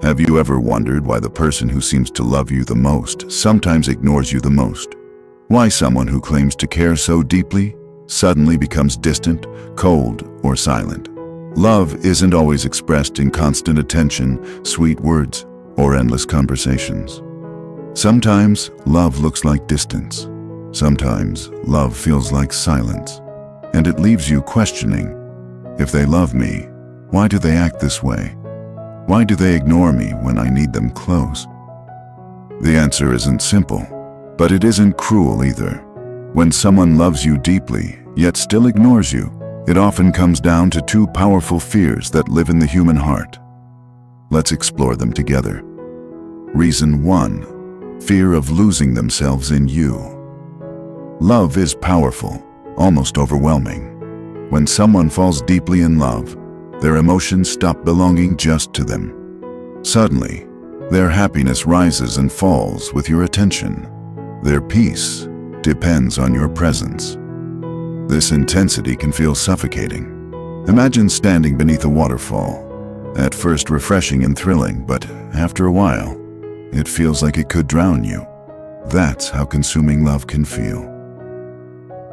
Have you ever wondered why the person who seems to love you the most sometimes ignores you the most? Why someone who claims to care so deeply suddenly becomes distant, cold, or silent? Love isn't always expressed in constant attention, sweet words, or endless conversations. Sometimes love looks like distance. Sometimes love feels like silence. And it leaves you questioning, if they love me, why do they act this way? Why do they ignore me when I need them close? The answer isn't simple, but it isn't cruel either. When someone loves you deeply, yet still ignores you, it often comes down to two powerful fears that live in the human heart. Let's explore them together. Reason 1. Fear of losing themselves in you. Love is powerful, almost overwhelming. When someone falls deeply in love, their emotions stop belonging just to them. Suddenly, their happiness rises and falls with your attention. Their peace depends on your presence. This intensity can feel suffocating. Imagine standing beneath a waterfall. At first refreshing and thrilling, but after a while, it feels like it could drown you. That's how consuming love can feel.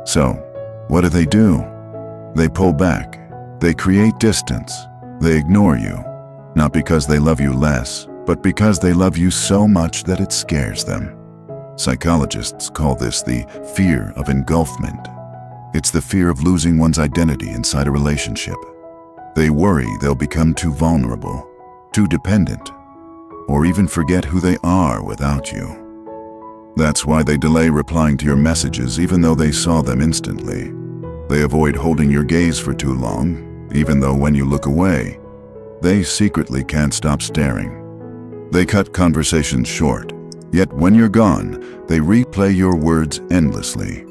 So, what do? They pull back. They create distance. They ignore you, not because they love you less, but because they love you so much that it scares them. Psychologists call this the fear of engulfment. It's the fear of losing one's identity inside a relationship. They worry they'll become too vulnerable, too dependent, or even forget who they are without you. That's why they delay replying to your messages even though they saw them instantly. They avoid holding your gaze for too long, even though when you look away, they secretly can't stop staring. They cut conversations short, yet when you're gone, they replay your words endlessly.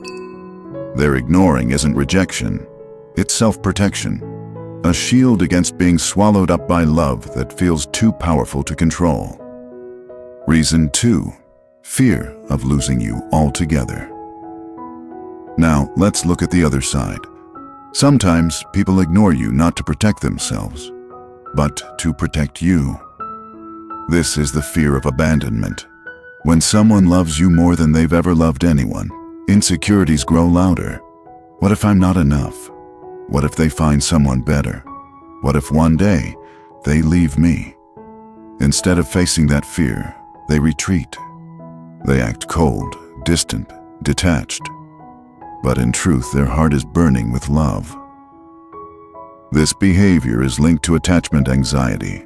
Their ignoring isn't rejection, it's self-protection, a shield against being swallowed up by love that feels too powerful to control. Reason 2. Fear of losing you altogether. Now, let's look at the other side. Sometimes people ignore you not to protect themselves, but to protect you. This is the fear of abandonment. When someone loves you more than they've ever loved anyone, insecurities grow louder. What if I'm not enough? What if they find someone better? What if one day they leave me? Instead of facing that fear, they retreat. They act cold, distant, detached. But in truth, their heart is burning with love. This behavior is linked to attachment anxiety.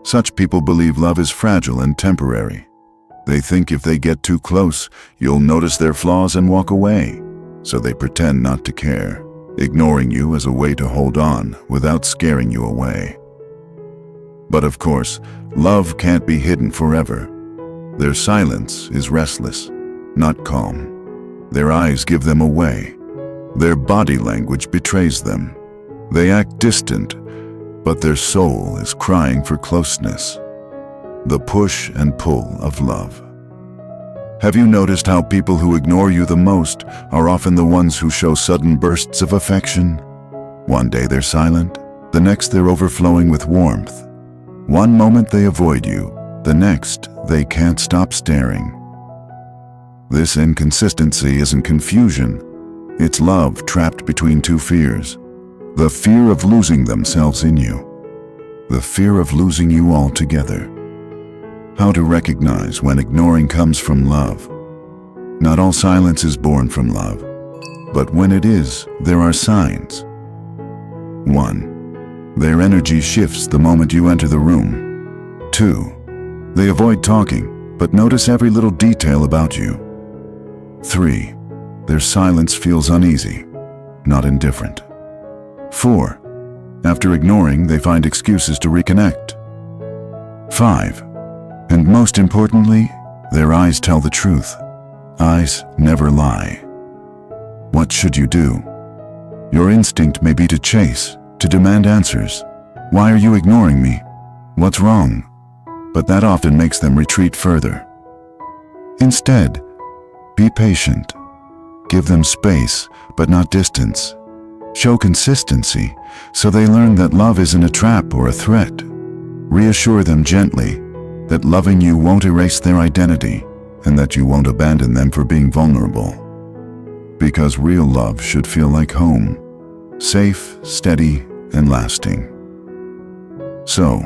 Such people believe love is fragile and temporary. They think if they get too close, you'll notice their flaws and walk away. So they pretend not to care, ignoring you as a way to hold on without scaring you away. But of course, love can't be hidden forever. Their silence is restless, not calm. Their eyes give them away. Their body language betrays them. They act distant, but their soul is crying for closeness. The push and pull of love. Have you noticed how people who ignore you the most are often the ones who show sudden bursts of affection? One day they're silent, the next they're overflowing with warmth. One moment they avoid you, the next they can't stop staring. This inconsistency isn't confusion. It's love trapped between two fears. The fear of losing themselves in you. The fear of losing you altogether. How to recognize when ignoring comes from love. Not all silence is born from love, but when it is, there are signs. 1. Their energy shifts the moment you enter the room. 2. They avoid talking, but notice every little detail about you. 3. Their silence feels uneasy, not indifferent. 4. After ignoring, they find excuses to reconnect. 5. And most importantly, their eyes tell the truth. Eyes never lie. What should you do? Your instinct may be to chase, to demand answers. Why are you ignoring me? What's wrong? But that often makes them retreat further. Instead, be patient. Give them space, but not distance. Show consistency, so they learn that love isn't a trap or a threat. Reassure them gently that loving you won't erase their identity and that you won't abandon them for being vulnerable. Because real love should feel like home, safe, steady, and lasting. So,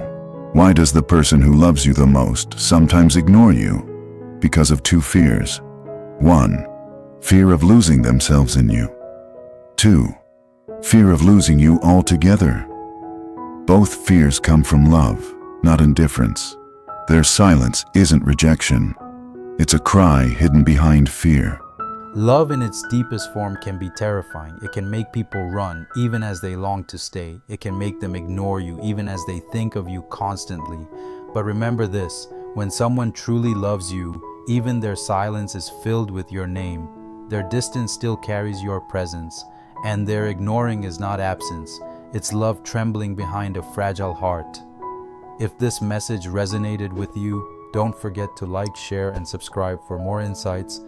why does the person who loves you the most sometimes ignore you? Because of two fears. 1. Fear of losing themselves in you. 2. Fear of losing you altogether. Both fears come from love, not indifference. Their silence isn't rejection. It's a cry hidden behind fear. Love in its deepest form can be terrifying. It can make people run even as they long to stay. It can make them ignore you even as they think of you constantly. But remember this, when someone truly loves you, even their silence is filled with your name. Their distance still carries your presence, and their ignoring is not absence. It's love trembling behind a fragile heart. If this message resonated with you, don't forget to like, share, and subscribe for more insights